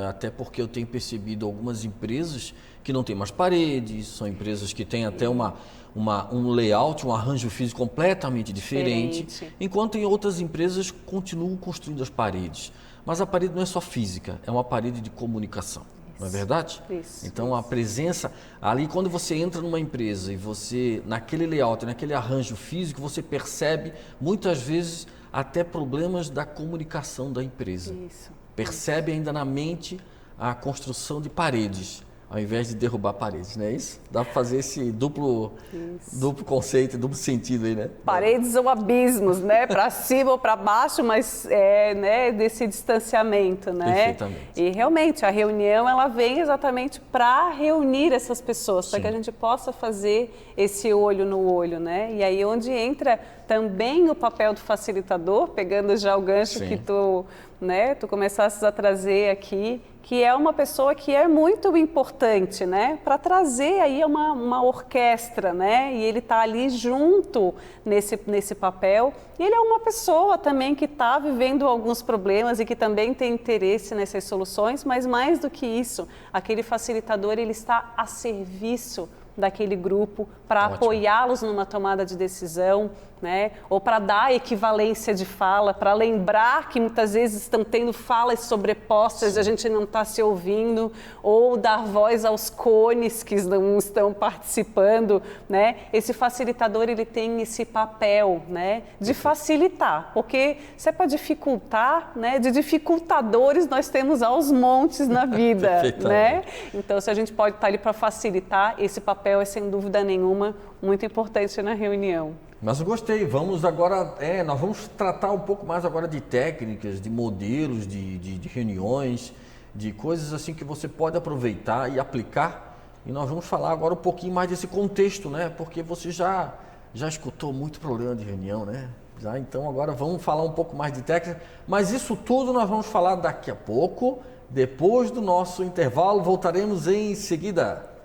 até porque eu tenho percebido algumas empresas que não têm mais paredes, são empresas que têm até um layout, um arranjo físico completamente diferente, enquanto em outras empresas continuam construindo as paredes. Mas a parede não é só física, é uma parede de comunicação. Não é verdade? Então a presença, ali quando você entra numa empresa e você, naquele layout, naquele arranjo físico, você percebe muitas vezes até problemas da comunicação da empresa. Percebe ainda na mente a construção de paredes, ao invés de derrubar paredes, não é isso? Dá para fazer esse duplo conceito, duplo sentido aí, né? Paredes ou abismos, né? Para cima ou para baixo, mas né, desse distanciamento, né? Perfeitamente. E realmente a reunião ela vem exatamente para reunir essas pessoas, para que a gente possa fazer esse olho no olho, né? E aí onde entra também o papel do facilitador, pegando já o gancho que tu começasses a trazer aqui, que é uma pessoa que é muito importante, né, para trazer aí uma orquestra, né, e ele está ali junto nesse papel. E ele é uma pessoa também que está vivendo alguns problemas e que também tem interesse nessas soluções, mas mais do que isso, aquele facilitador ele está a serviço daquele grupo para apoiá-los numa tomada de decisão, né? Ou para dar equivalência de fala, para lembrar que muitas vezes estão tendo falas sobrepostas e a gente não está se ouvindo, ou dar voz aos cones que não estão participando, né? Esse facilitador ele tem esse papel, né, de facilitar, porque se é para dificultar, né, de dificultadores nós temos aos montes na vida, né? Então se a gente pode estar ali para facilitar, esse papel é sem dúvida nenhuma muito importante na reunião. Mas eu gostei, vamos agora, nós vamos tratar um pouco mais agora de técnicas, de modelos de reuniões, de coisas assim que você pode aproveitar e aplicar. E nós vamos falar agora um pouquinho mais desse contexto, né? Porque você já escutou muito problema de reunião, né? Então agora vamos falar um pouco mais de técnica, mas isso tudo nós vamos falar daqui a pouco, depois do nosso intervalo, voltaremos em seguida.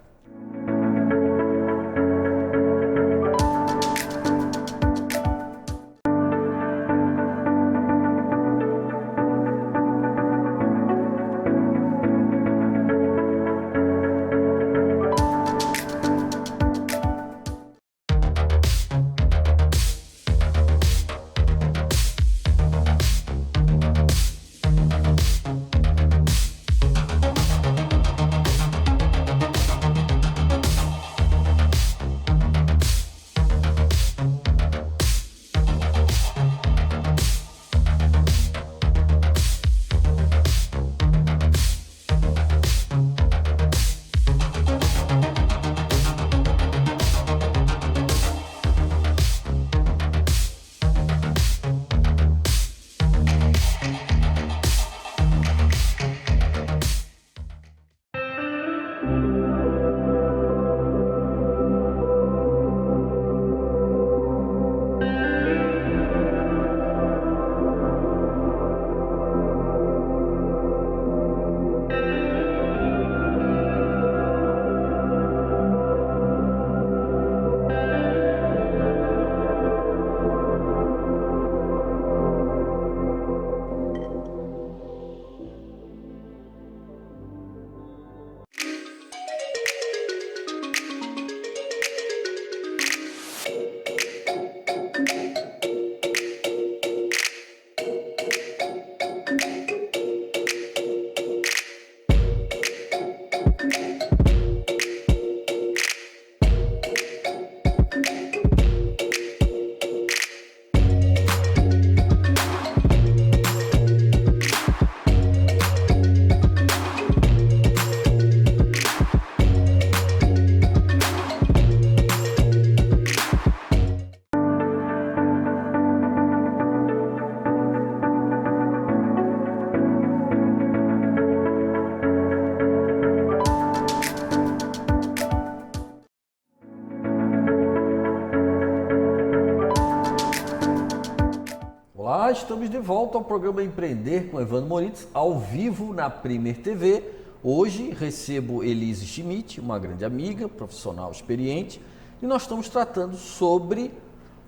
Estamos de volta ao programa Empreender com Evandro Moritz, ao vivo na Premier TV. Hoje recebo Elise Schmidt, uma grande amiga, profissional experiente, e nós estamos tratando sobre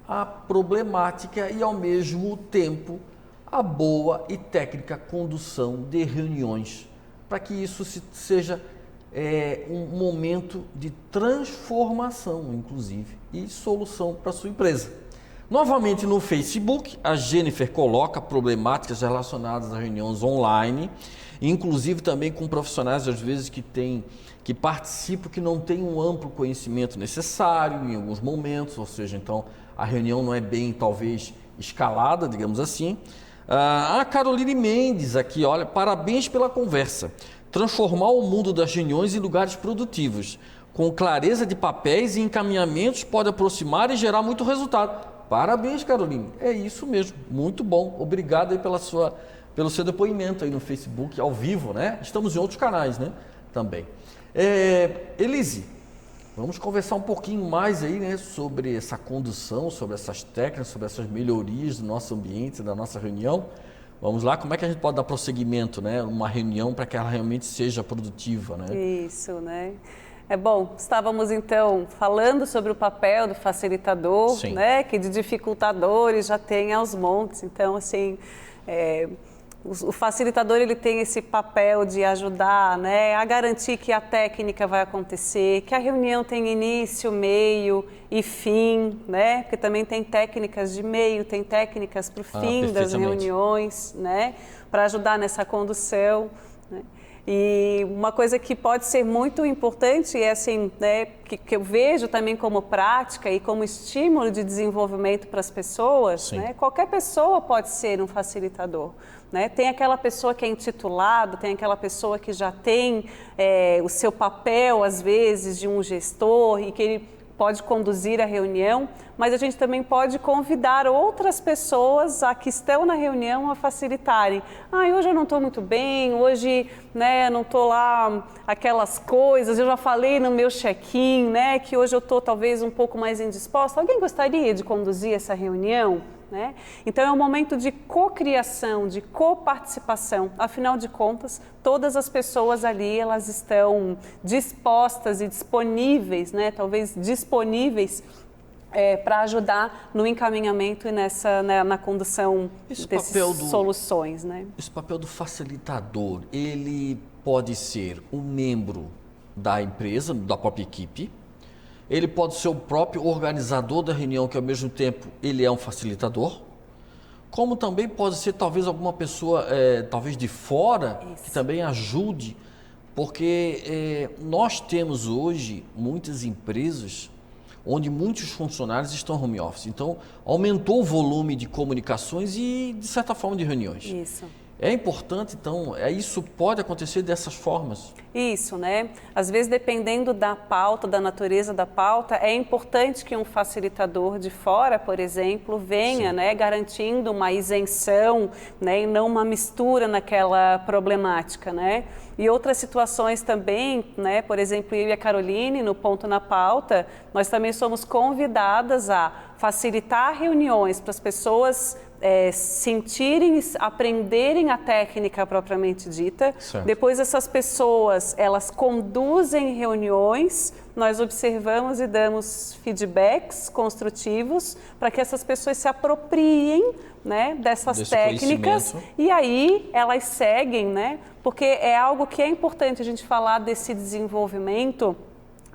a problemática e, ao mesmo tempo, a boa e técnica condução de reuniões, para que isso seja um momento de transformação, inclusive, e solução para a sua empresa. Novamente no Facebook, a Jennifer coloca problemáticas relacionadas a reuniões online, inclusive também com profissionais às vezes que participam, que não têm um amplo conhecimento necessário em alguns momentos, ou seja, então a reunião não é bem talvez escalada, digamos assim. A Caroline Mendes aqui, olha, parabéns pela conversa. transformar o mundo das reuniões em lugares produtivos. Com clareza de papéis e encaminhamentos pode aproximar e gerar muito resultado. Parabéns, Caroline. É isso mesmo. Muito bom. Obrigado aí pelo seu depoimento aí no Facebook, ao vivo, né? Estamos em outros canais, né? Também. Elise, vamos conversar um pouquinho mais aí, né? Sobre essa condução, sobre essas técnicas, sobre essas melhorias do nosso ambiente, da nossa reunião. Vamos lá, como é que a gente pode dar prosseguimento, né? Uma reunião para que ela realmente seja produtiva, né? Isso, né? Bom, estávamos então falando sobre o papel do facilitador, Sim. né? Que de dificultadores já tem aos montes. Então, assim, o facilitador ele tem esse papel de ajudar, né? A garantir que a técnica vai acontecer, que a reunião tem início, meio e fim, né? Porque também tem técnicas de meio, tem técnicas para o fim das reuniões, né? Para ajudar nessa condução, né? E uma coisa que pode ser muito importante é assim, né, que eu vejo também como prática e como estímulo de desenvolvimento para as pessoas, né, qualquer pessoa pode ser um facilitador. Né? Tem aquela pessoa que é intitulado, tem aquela pessoa que já tem o seu papel, às vezes, de um gestor e que ele pode conduzir a reunião, mas a gente também pode convidar outras pessoas que estão na reunião a facilitarem. Hoje eu não estou muito bem, hoje, né, não estou lá aquelas coisas, eu já falei no meu check-in, né, que hoje eu estou talvez um pouco mais indisposta. Alguém gostaria de conduzir essa reunião? Né? Então é um momento de cocriação, de coparticipação. Afinal de contas, todas as pessoas ali elas estão dispostas e disponíveis, né? Talvez disponíveis para ajudar no encaminhamento e na condução dessas soluções. Né? Esse papel do facilitador, ele pode ser um membro da empresa, da própria equipe. Ele pode ser o próprio organizador da reunião, que ao mesmo tempo ele é um facilitador, como também pode ser talvez alguma pessoa, talvez de fora, que também ajude, porque nós temos hoje muitas empresas onde muitos funcionários estão home office, então aumentou o volume de comunicações e, de certa forma, de reuniões. Isso. É importante, então, isso pode acontecer dessas formas? Isso, né? Às vezes, dependendo da pauta, da natureza da pauta, é importante que um facilitador de fora, por exemplo, venha, né, garantindo uma isenção, né, e não uma mistura naquela problemática, né? E outras situações também, né, por exemplo, eu e a Caroline, no Ponto na Pauta, nós também somos convidadas a facilitar reuniões para as pessoas sentirem, aprenderem a técnica propriamente dita. Certo. Depois essas pessoas, elas conduzem reuniões, nós observamos e damos feedbacks construtivos para que essas pessoas se apropriem, né, dessas técnicas e aí elas seguem, né, porque é algo que é importante a gente falar desse desenvolvimento,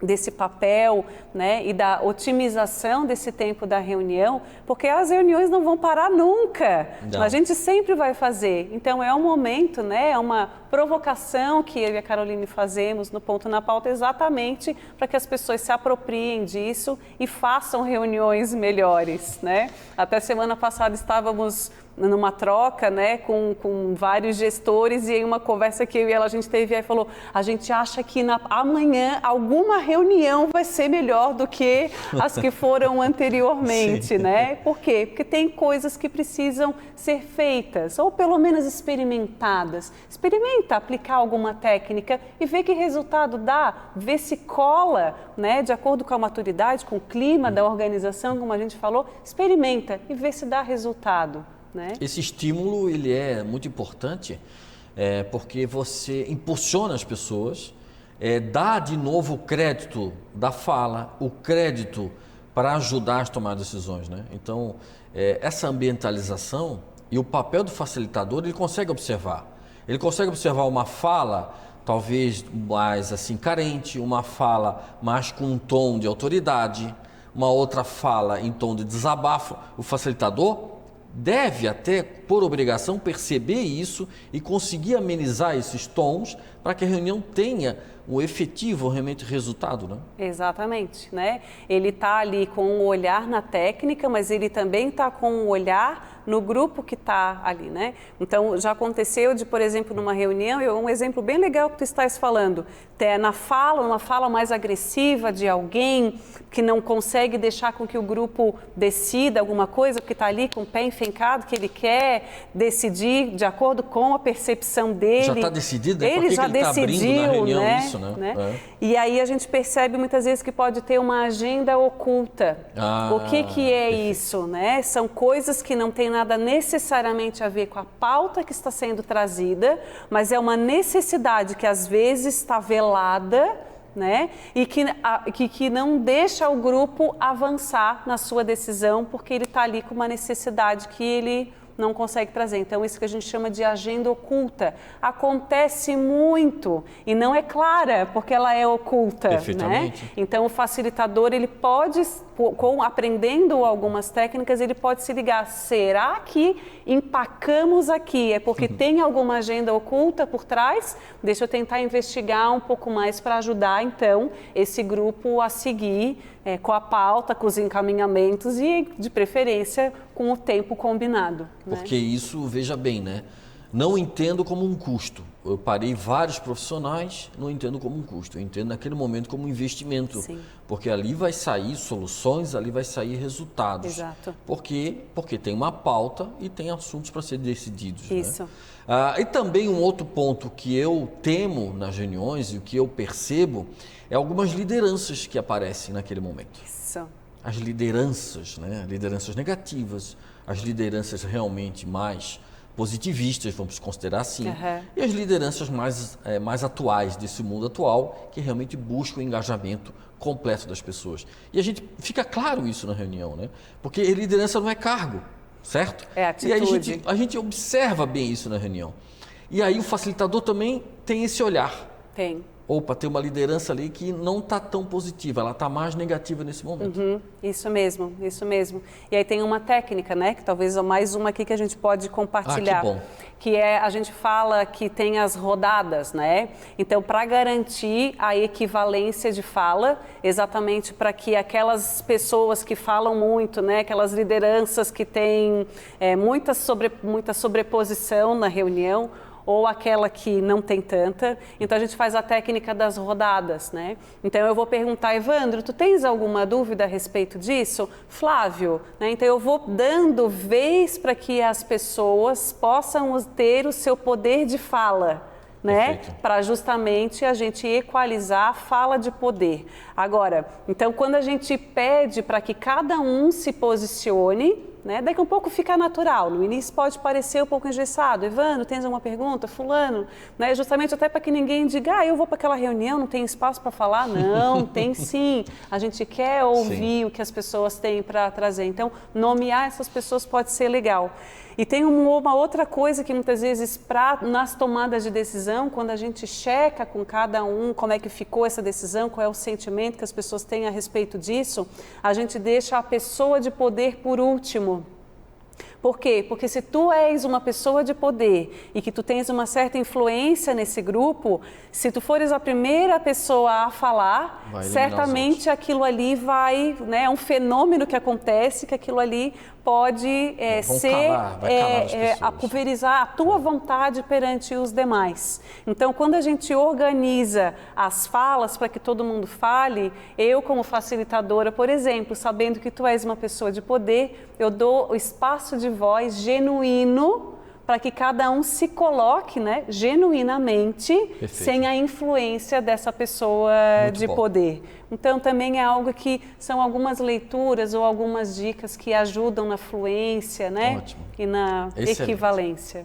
desse papel, né, e da otimização desse tempo da reunião, porque as reuniões não vão parar nunca. Não. A gente sempre vai fazer. Então é um momento, né, é uma provocação que eu e a Caroline fazemos no Ponto na Pauta exatamente para que as pessoas se apropriem disso e façam reuniões melhores, né? Até semana passada estávamos numa troca, né, com vários gestores e em uma conversa que eu e ela a gente teve, aí falou, a gente acha que amanhã alguma reunião vai ser melhor do que as que foram anteriormente, né? Por quê? Porque tem coisas que precisam ser feitas, ou pelo menos experimentadas. Experimenta aplicar alguma técnica e ver que resultado dá, ver se cola, né, de acordo com a maturidade, com o clima da organização, como a gente falou, experimenta e vê se dá resultado. Né? Esse estímulo ele é muito importante porque você impulsiona as pessoas, dá de novo o crédito da fala, o crédito para ajudar a tomar decisões. Né? Então, essa ambientalização e o papel do facilitador, ele consegue observar. Ele consegue observar uma fala talvez mais assim carente, uma fala mais com um tom de autoridade, uma outra fala em tom de desabafo. O facilitador deve até, por obrigação, perceber isso e conseguir amenizar esses tons para que a reunião tenha um efetivo realmente resultado, né? Exatamente, né? Ele está ali com um olhar na técnica, mas ele também está com um olhar no grupo que está ali, né? Então, já aconteceu de, por exemplo, numa reunião, um exemplo bem legal que tu estás falando, numa fala mais agressiva de alguém que não consegue deixar com que o grupo decida alguma coisa, porque está ali com o pé enfincado, que ele quer decidir de acordo com a percepção dele. Já está decidido? Ele já ele decidiu, tá abrindo na reunião, né? Isso, né? E aí a gente percebe muitas vezes que pode ter uma agenda oculta. O que é perfeito. isso, né? São coisas que não tem nada necessariamente a ver com a pauta que está sendo trazida, mas é uma necessidade que às vezes está velada, né? E que não deixa o grupo avançar na sua decisão, porque ele está ali com uma necessidade que ele não consegue trazer. Então, isso que a gente chama de agenda oculta. Acontece muito e não é clara, porque ela é oculta. Perfeitamente. Né? Então, o facilitador, ele pode, aprendendo algumas técnicas, ele pode se ligar. Será que empacamos aqui? É porque tem alguma agenda oculta por trás? Deixa eu tentar investigar um pouco mais para ajudar, então, esse grupo a seguir com a pauta, com os encaminhamentos e, de preferência, com o tempo combinado. Porque isso, veja bem, né? Não entendo como um custo. Eu parei vários profissionais, não entendo como um custo. Eu entendo naquele momento como um investimento. Sim. Porque ali vai sair soluções, ali vai sair resultados. Exato. Porque tem uma pauta e tem assuntos para serem decididos. Isso. Né? E também um outro ponto que eu temo nas reuniões e o que eu percebo é algumas lideranças que aparecem naquele momento. Isso. As lideranças, né? Lideranças negativas, as lideranças realmente mais positivistas, vamos considerar assim, e as lideranças mais atuais desse mundo atual, que realmente buscam o engajamento completo das pessoas. E a gente fica claro isso na reunião, né? Porque liderança não é cargo, certo? É atitude. E aí a gente observa bem isso na reunião. E aí o facilitador também tem esse olhar. Tem. Opa, tem uma liderança ali que não está tão positiva, ela está mais negativa nesse momento. Isso mesmo, isso mesmo. E aí tem uma técnica, né, que talvez mais uma aqui que a gente pode compartilhar. Que bom. Que é, a gente fala que tem as rodadas, né? Então, para garantir a equivalência de fala, exatamente para que aquelas pessoas que falam muito, né, aquelas lideranças que têm muita sobreposição na reunião, ou aquela que não tem tanta. Então, a gente faz a técnica das rodadas, né? Então, eu vou perguntar, Evandro, tu tens alguma dúvida a respeito disso? Flávio, né? Então, eu vou dando vez para que as pessoas possam ter o seu poder de fala, né? Para justamente a gente equalizar a fala de poder. Agora, então, quando a gente pede para que cada um se posicione, né? Daqui a um pouco fica natural, no início pode parecer um pouco engessado. Evandro, tens alguma pergunta? Fulano, né? Justamente até para que ninguém diga, eu vou para aquela reunião, não tem espaço para falar. Não, tem sim. A gente quer ouvir o que as pessoas têm para trazer. Então, nomear essas pessoas pode ser legal. E tem uma outra coisa que muitas vezes nas tomadas de decisão, quando a gente checa com cada um como é que ficou essa decisão, qual é o sentimento que as pessoas têm a respeito disso, a gente deixa a pessoa de poder por último. Por quê? Porque se tu és uma pessoa de poder e que tu tens uma certa influência nesse grupo, se tu fores a primeira pessoa a falar, certamente aquilo ali vai, né, é um fenômeno que acontece, que aquilo ali pode pulverizar a tua vontade perante os demais. Então, quando a gente organiza as falas para que todo mundo fale, eu como facilitadora, por exemplo, sabendo que tu és uma pessoa de poder, eu dou o espaço de voz genuíno para que cada um se coloque, né, genuinamente, sem a influência dessa pessoa de poder. Então, também é algo que são algumas leituras ou algumas dicas que ajudam na fluência, né, e na equivalência.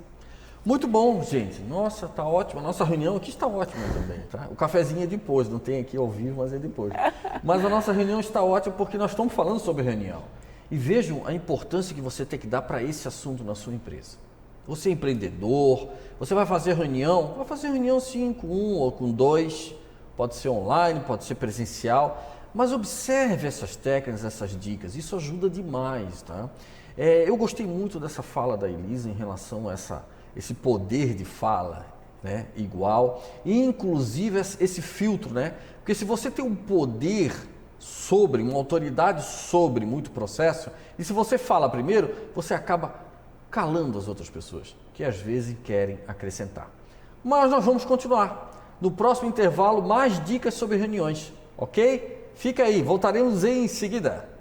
Muito bom, gente. Nossa, tá ótimo. A nossa reunião aqui está ótima também, tá? O cafezinho é depois, não tem aqui ao vivo, mas é depois. Mas a nossa reunião está ótima porque nós estamos falando sobre reunião. E vejam a importância que você tem que dar para esse assunto na sua empresa. Você é empreendedor, você vai fazer reunião sim com um ou com dois, pode ser online, pode ser presencial, mas observe essas técnicas, essas dicas, isso ajuda demais, tá? Eu gostei muito dessa fala da Elisa em relação a esse poder de fala, né, igual, e inclusive esse filtro, né? Porque se você tem um poder uma autoridade sobre muito processo, e se você fala primeiro, você acaba calando as outras pessoas, que às vezes querem acrescentar. Mas nós vamos continuar. No próximo intervalo, mais dicas sobre reuniões, ok? Fica aí, voltaremos em seguida.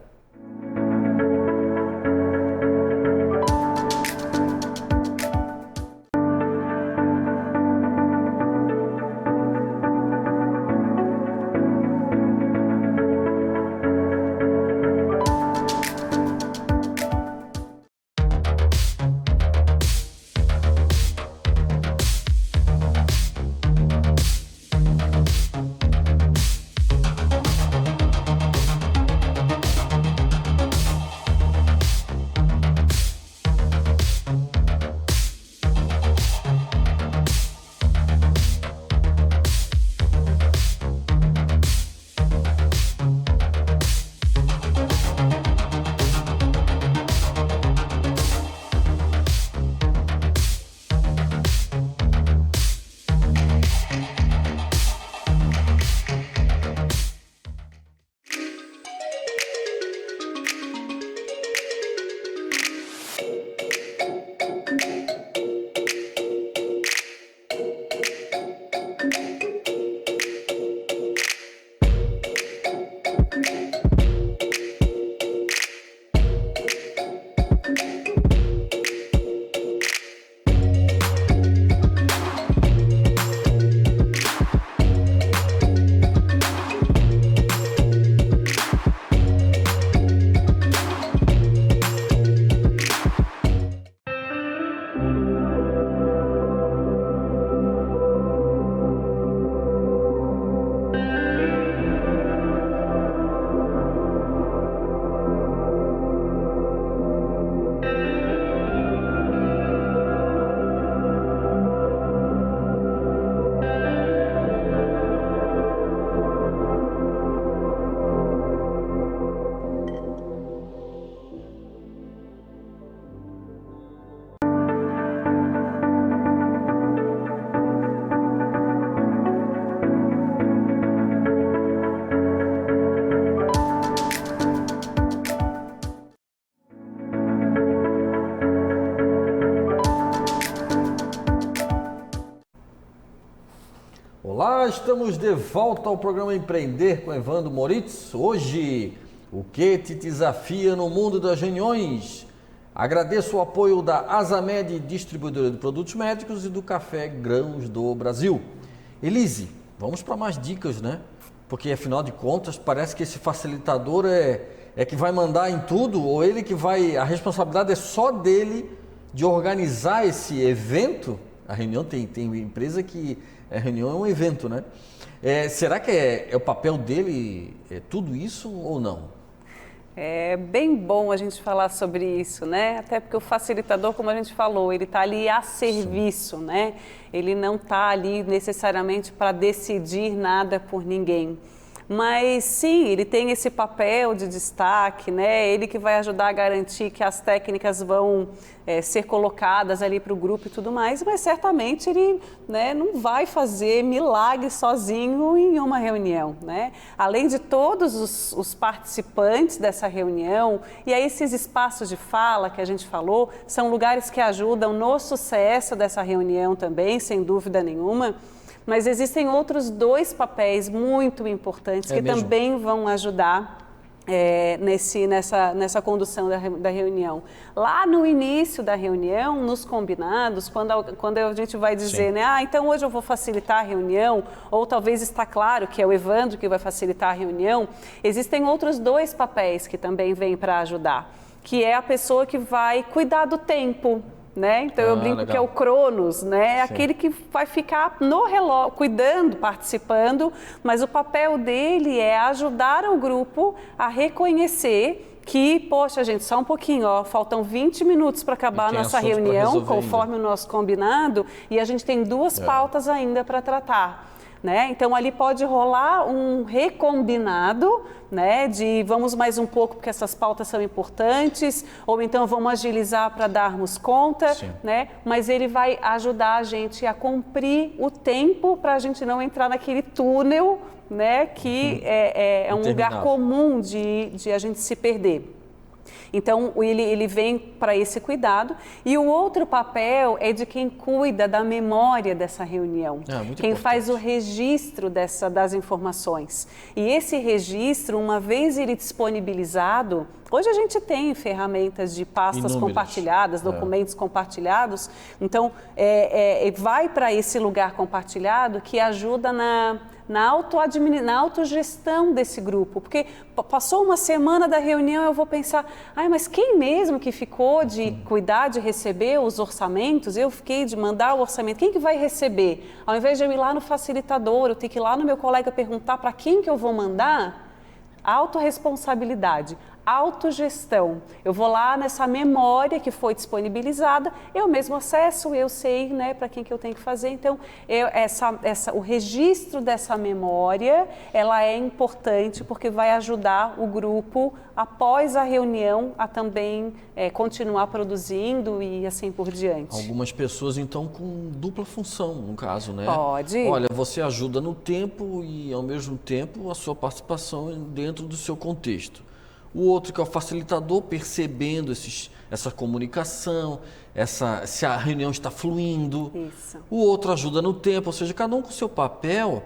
Olá, estamos de volta ao programa Empreender com Evandro Moritz. Hoje, o que te desafia no mundo das reuniões? Agradeço o apoio da Asamed, distribuidora de produtos médicos, e do Café Grãos do Brasil. Elise, vamos para mais dicas, né? Porque, afinal de contas, parece que esse facilitador é que vai mandar em tudo, ou ele que vai... A responsabilidade é só dele de organizar esse evento. A reunião tem empresa que... A reunião é um evento, né? Será que é o papel dele tudo isso ou não? É bem bom a gente falar sobre isso, né? Até porque o facilitador, como a gente falou, ele está ali a serviço, Sim. né? Ele não está ali necessariamente para decidir nada por ninguém. Mas sim, ele tem esse papel de destaque, né? Ele que vai ajudar a garantir que as técnicas vão ser colocadas ali para o grupo e tudo mais, mas certamente ele, né, não vai fazer milagre sozinho em uma reunião, né? Além de todos os participantes dessa reunião, e aí esses espaços de fala que a gente falou, são lugares que ajudam no sucesso dessa reunião também, sem dúvida nenhuma. Mas existem outros dois papéis muito importantes que também vão ajudar nessa condução da reunião. Lá no início da reunião, nos combinados, quando a gente vai dizer, né, então hoje eu vou facilitar a reunião, ou talvez está claro que é o Evandro que vai facilitar a reunião, existem outros dois papéis que também vêm para ajudar, que é a pessoa que vai cuidar do tempo. Né? Então eu brinco legal. Que é o Cronos, né? Aquele que vai ficar no relógio, cuidando, participando, mas o papel dele é ajudar o grupo a reconhecer que, poxa gente, só um pouquinho, ó, faltam 20 minutos para acabar a nossa reunião, conforme o nosso combinado, e a gente tem duas pautas ainda para tratar. Né? Então, ali pode rolar um recombinado, né, de vamos mais um pouco porque essas pautas são importantes, ou então vamos agilizar para darmos conta, né? Mas ele vai ajudar a gente a cumprir o tempo para a gente não entrar naquele túnel, né, que é um lugar comum de a gente se perder. Então, ele vem para esse cuidado. E o outro papel é de quem cuida da memória dessa reunião. Quem faz o registro das informações. E esse registro, uma vez ele disponibilizado, hoje a gente tem ferramentas de pastas compartilhadas, documentos compartilhados. Então, vai para esse lugar compartilhado que ajuda na autogestão desse grupo, porque passou uma semana da reunião, eu vou pensar, mas quem mesmo que ficou de cuidar de receber os orçamentos, eu fiquei de mandar o orçamento, quem que vai receber? Ao invés de eu ir lá no facilitador, eu tenho que ir lá no meu colega perguntar para quem que eu vou mandar, autorresponsabilidade. Autogestão. Eu vou lá nessa memória que foi disponibilizada, eu mesmo acesso, eu sei, né, para quem que eu tenho que fazer. Então, o registro dessa memória, ela é importante porque vai ajudar o grupo, após a reunião, a também continuar produzindo e assim por diante. Algumas pessoas, então, com dupla função, no caso, né? Pode. Olha, você ajuda no tempo e, ao mesmo tempo, a sua participação dentro do seu contexto. O outro que é o facilitador, percebendo essa comunicação, se a reunião está fluindo. Isso. O outro ajuda no tempo, ou seja, cada um com o seu papel.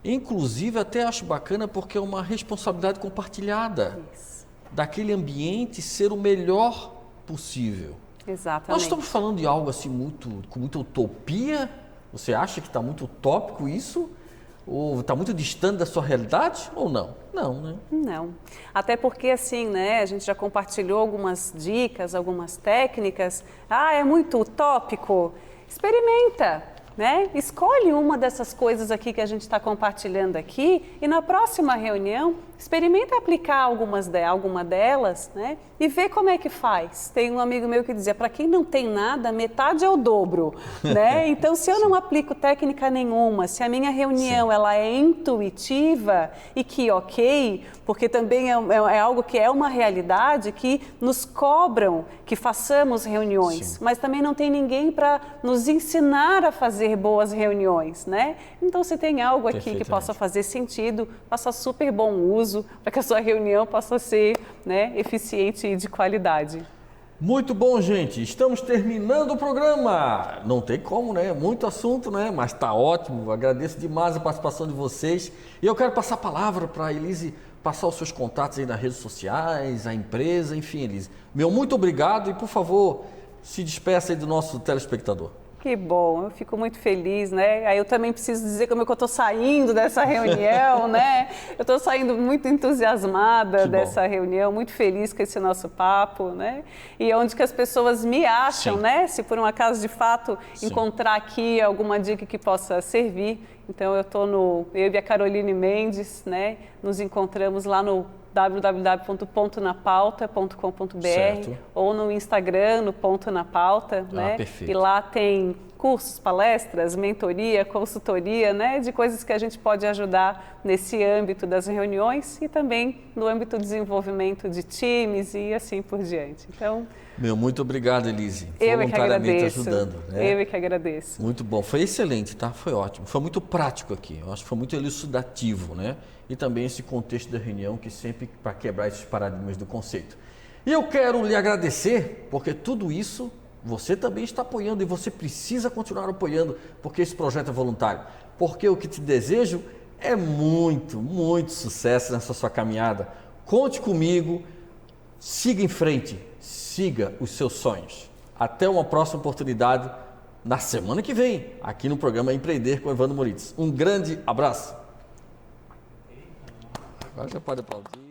Inclusive, até acho bacana porque é uma responsabilidade compartilhada. Isso. Daquele ambiente ser o melhor possível. Exatamente. Nós estamos falando de algo assim com muita utopia? Você acha que está muito utópico isso? Ou está muito distante da sua realidade ou não? Não, né? Não. Até porque, assim, né, a gente já compartilhou algumas dicas, algumas técnicas. É muito utópico? Experimenta, né? Escolhe uma dessas coisas aqui que a gente está compartilhando aqui e na próxima reunião, experimenta aplicar alguma delas, né? E vê como é que faz. Tem um amigo meu que dizia, para quem não tem nada, metade é o dobro, né? Então, se eu não aplico técnica nenhuma, se a minha reunião ela é intuitiva e que porque também é algo que é uma realidade que nos cobram que façamos reuniões, mas também não tem ninguém para nos ensinar a fazer boas reuniões, né? Então, se tem algo aqui que possa fazer sentido, faça super bom uso, para que a sua reunião possa ser, né, eficiente e de qualidade. Muito bom, gente. Estamos terminando o programa. Não tem como, né? Muito assunto, né? Mas está ótimo. Agradeço demais a participação de vocês. E eu quero passar a palavra para a Elise, passar os seus contatos aí nas redes sociais, a empresa, enfim, Elise. Meu muito obrigado e, por favor, se despeça aí do nosso telespectador. Que bom, eu fico muito feliz, né? Aí eu também preciso dizer como é que eu estou saindo dessa reunião, né? Eu estou saindo muito entusiasmada dessa reunião, muito feliz com esse nosso papo, né? E onde que as pessoas me acham, né? Se por um acaso, de fato, encontrar aqui alguma dica que possa servir. Então, eu e a Caroline Mendes, né? Nos encontramos lá no www.pontonapauta.com.br ou no Instagram, no Ponto na Pauta, né? Perfeito. E lá tem cursos, palestras, mentoria, consultoria, né? De coisas que a gente pode ajudar nesse âmbito das reuniões e também no âmbito do desenvolvimento de times e assim por diante. Então, muito obrigado, Elise. Eu é que agradeço. Ajudando, né? Eu é que agradeço. Muito bom. Foi excelente, tá? Foi ótimo. Foi muito prático aqui. Eu acho que foi muito elucidativo, né? E também esse contexto da reunião que sempre para quebrar esses paradigmas do conceito. E eu quero lhe agradecer, porque tudo isso você também está apoiando e você precisa continuar apoiando, porque esse projeto é voluntário. Porque o que te desejo é muito, muito sucesso nessa sua caminhada. Conte comigo, siga em frente, siga os seus sonhos. Até uma próxima oportunidade na semana que vem, aqui no programa Empreender com Evandro Moritz. Um grande abraço. Agora já pode aplaudir.